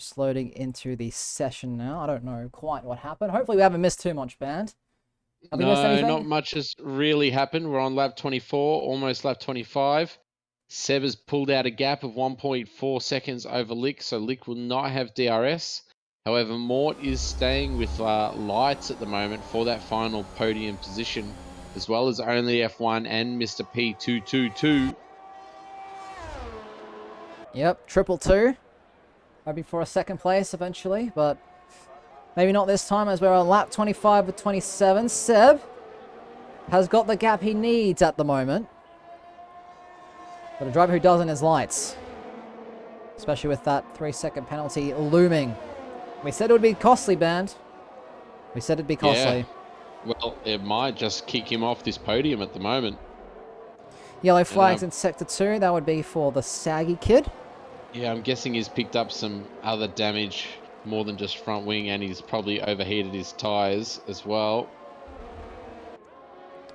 Just loading into the session now. I don't know quite what happened. Hopefully we haven't missed too much, Band. Have we missed No, anything? not much has really happened. We're on lap 24, almost lap 25. Seb has pulled out a gap of 1.4 seconds over Lick, so Lick will not have DRS. However, Mort is staying with lights at the moment for that final podium position, as well as only F1 and Mr. P222. Yep, triple two. Hoping for a second place eventually, but maybe not this time as we're on lap 25 with 27. Seb has got the gap he needs at the moment. But a driver who doesn't is lights. Especially with that 3-second penalty looming. We said it would be costly, Band. We said it'd be costly. Yeah. Well, it might just kick him off this podium at the moment. Yellow flags in Sector 2. That would be for the saggy kid. Yeah, I'm guessing he's picked up some other damage more than just front wing, and he's probably overheated his tyres as well.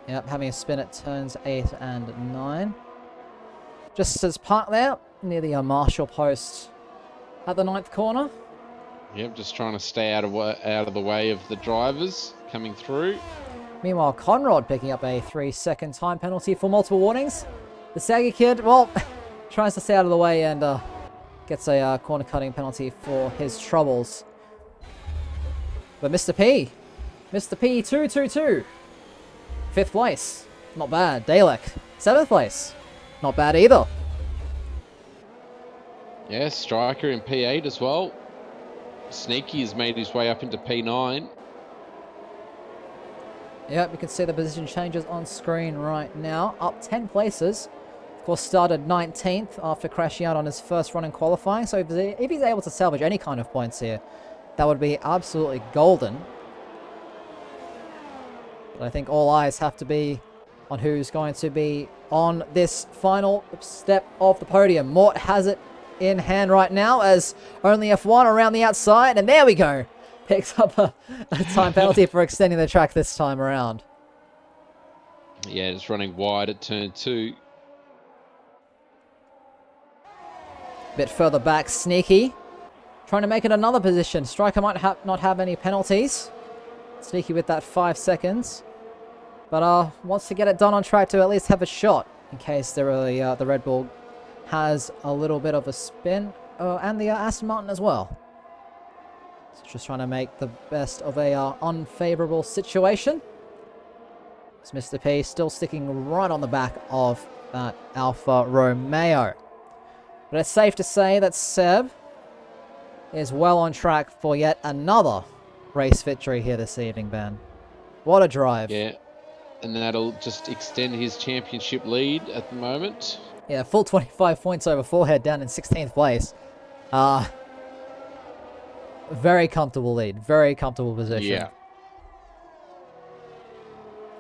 Yep, having a spin at turns 8 and 9. Just as parked there, near the Marshall post at the 9th corner. Yep, just trying to stay out of the way of the drivers coming through. Meanwhile, Conrad picking up a 3-second time penalty for multiple warnings. The saggy kid, well, tries to stay out of the way and gets a corner cutting penalty for his troubles. But Mr. P 222, 5th place, not bad. Dalek, 7th place, not bad either. Yeah, Striker in P8 as well. Sneaky has made his way up into P9. Yep, you can see the position changes on screen right now. Up 10 places. Of course, started 19th after crashing out on his first run in qualifying. So if he's able to salvage any kind of points here, that would be absolutely golden. But I think all eyes have to be on who's going to be on this final step of the podium. Mort has it in hand right now as only F1 around the outside. And there we go. Picks up a time penalty for extending the track this time around. Yeah, just running wide at turn 2. Bit further back, Sneaky. Trying to make it another position. Striker might not have any penalties. Sneaky with that 5 seconds. But wants to get it done on track to at least have a shot. In case the Red Bull has a little bit of a spin. And the Aston Martin as well. So just trying to make the best of a unfavorable situation. It's Mr. P still sticking right on the back of that Alfa Romeo. But it's safe to say that Seb is well on track for yet another race victory here this evening, Ben. What a drive. Yeah, and that'll just extend his championship lead at the moment. Yeah, full 25 points over Forehead down in 16th place. Very comfortable lead. Very comfortable position. Yeah.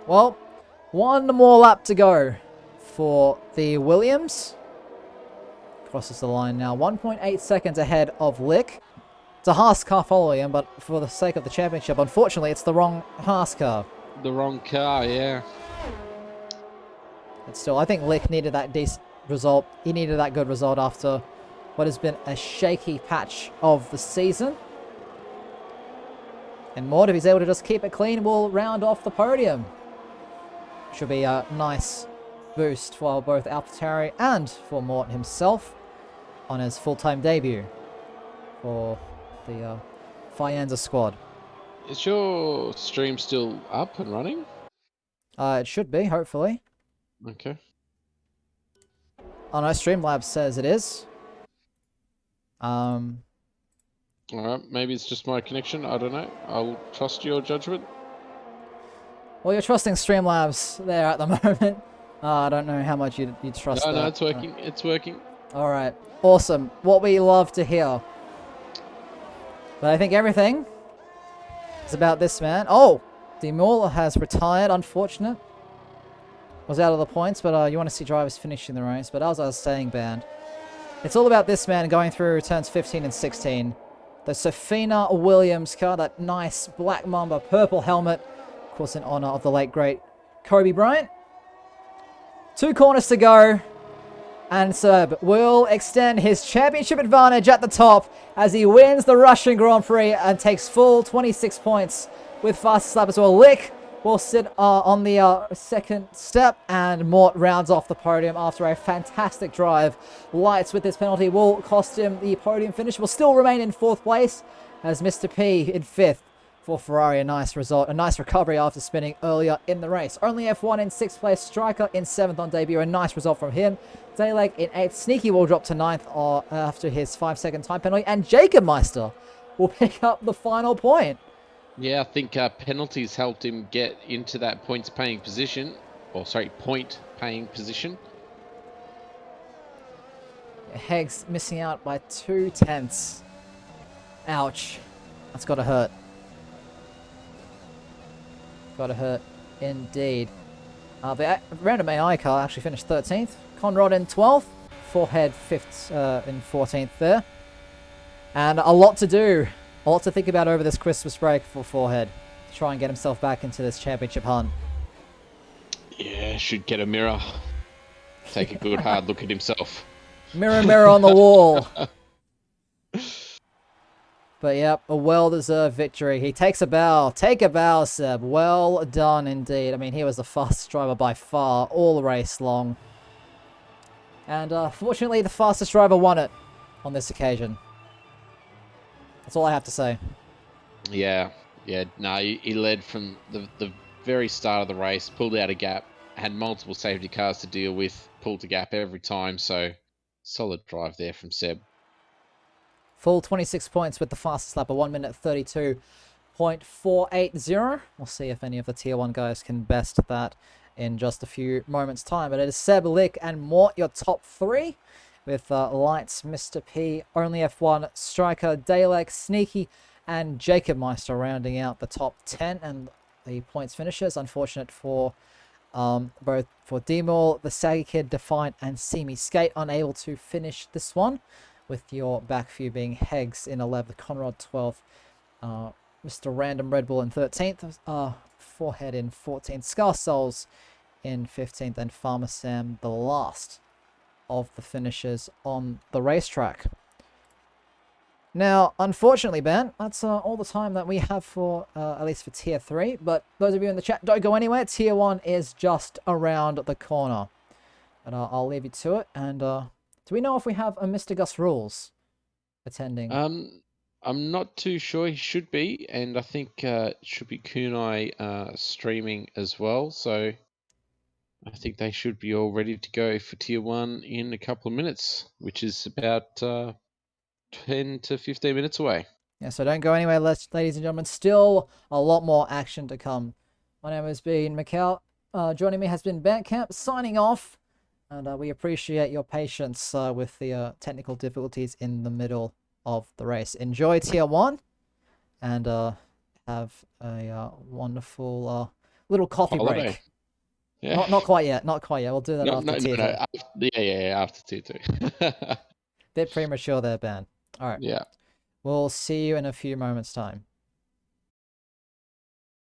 Well, one more lap to go for the Williams. Crosses the line now. 1.8 seconds ahead of Lick. It's a Haas car following him, but for the sake of the championship, unfortunately, it's the wrong Haas car. The wrong car, yeah. But still, I think Lick needed that decent result. He needed that good result after what has been a shaky patch of the season. And Mort, if he's able to just keep it clean, will round off the podium. Should be a nice boost for both AlphaTauri and for Mort himself on his full-time debut for the Faenza squad. Is your stream still up and running? It should be, hopefully. Okay. Oh no, Streamlabs says it is. Alright, maybe it's just my connection. I don't know. I'll trust your judgment. Well, you're trusting Streamlabs there at the moment. I don't know how much you trust that. No, it's working. It's working. Alright, awesome. What we love to hear. But I think everything is about this man. Oh! Demol has retired, unfortunate. Was out of the points, but you want to see drivers finishing the race. But as I was saying, Band, it's all about this man going through turns 15 and 16. The Sofina Williams car, that nice black mamba purple helmet. Of course, in honor of the late, great Kobe Bryant. 2 corners to go. And Seb will extend his championship advantage at the top as he wins the Russian Grand Prix and takes full 26 points with fastest lap as well. Lick will sit on the second step, and Mort rounds off the podium after a fantastic drive. Lights with this penalty will cost him the podium finish. Will still remain in 4th place as Mr. P in 5th. For Ferrari, a nice result, a nice recovery after spinning earlier in the race. Only F1 in 6th place, Striker in 7th on debut, a nice result from him. Dalek in 8th, Sneaky will drop to 9th after his 5-second time penalty, and Jacob Meister will pick up the final point. Yeah, I think penalties helped him get into that point-paying position. Heggs missing out by 0.2. Ouch. That's got to hurt. Got to hurt indeed. The random AI car actually finished 13th. Conrad in 12th. Forehead 5th in 14th there. And a lot to do. A lot to think about over this Christmas break for Forehead. To try and get himself back into this championship hunt. Yeah, should get a mirror. Take a good hard look at himself. Mirror, mirror on the wall. But yep, a well-deserved victory. He takes a bow. Take a bow, Seb. Well done indeed. I mean, he was the fastest driver by far all race long. And fortunately, the fastest driver won it on this occasion. That's all I have to say. Yeah. No, he led from the very start of the race, pulled out a gap, had multiple safety cars to deal with, pulled the gap every time. So, solid drive there from Seb. Full 26 points with the fastest lap, a 1 minute 32.480. We'll see if any of the Tier 1 guys can best that in just a few moments' time. But it is Seb, Lick, and Mort, your top 3. With Lights, Mr. P, Only F1, Striker, Dalek, Sneaky, and Jacob Meister rounding out the top 10 and the points finishers. Unfortunate for both for D-Mall, the Saggy Kid, Defiant, and Semi Skate, unable to finish this one. With your back few being Heggs in 11th, Conrad 12th, Mr. Random Red Bull in 13th, Forehead in 14th, Scar Souls in 15th, and Farmer Sam the last of the finishers on the racetrack. Now, unfortunately, Ben, that's all the time that we have for, at least for Tier 3, but those of you in the chat, don't go anywhere. Tier 1 is just around the corner. But I'll leave you to it, and do we know if we have a Mr. Gus Rules attending? I'm not too sure. He should be, and I think it should be Kunai streaming as well. So I think they should be all ready to go for Tier 1 in a couple of minutes, which is about 10 to 15 minutes away. Yeah, so don't go anywhere, ladies and gentlemen. Still a lot more action to come. My name has been Macau. Joining me has been Bandcamp, signing off. And we appreciate your patience with the technical difficulties in the middle of the race. Enjoy Tier 1 and have a wonderful little coffee Holiday. break. Yeah. Not quite yet. Not quite yet. We'll do that after Tier 2. Yeah, after Tier 2. Bit premature there, Ben. All right. Yeah. We'll see you in a few moments' time.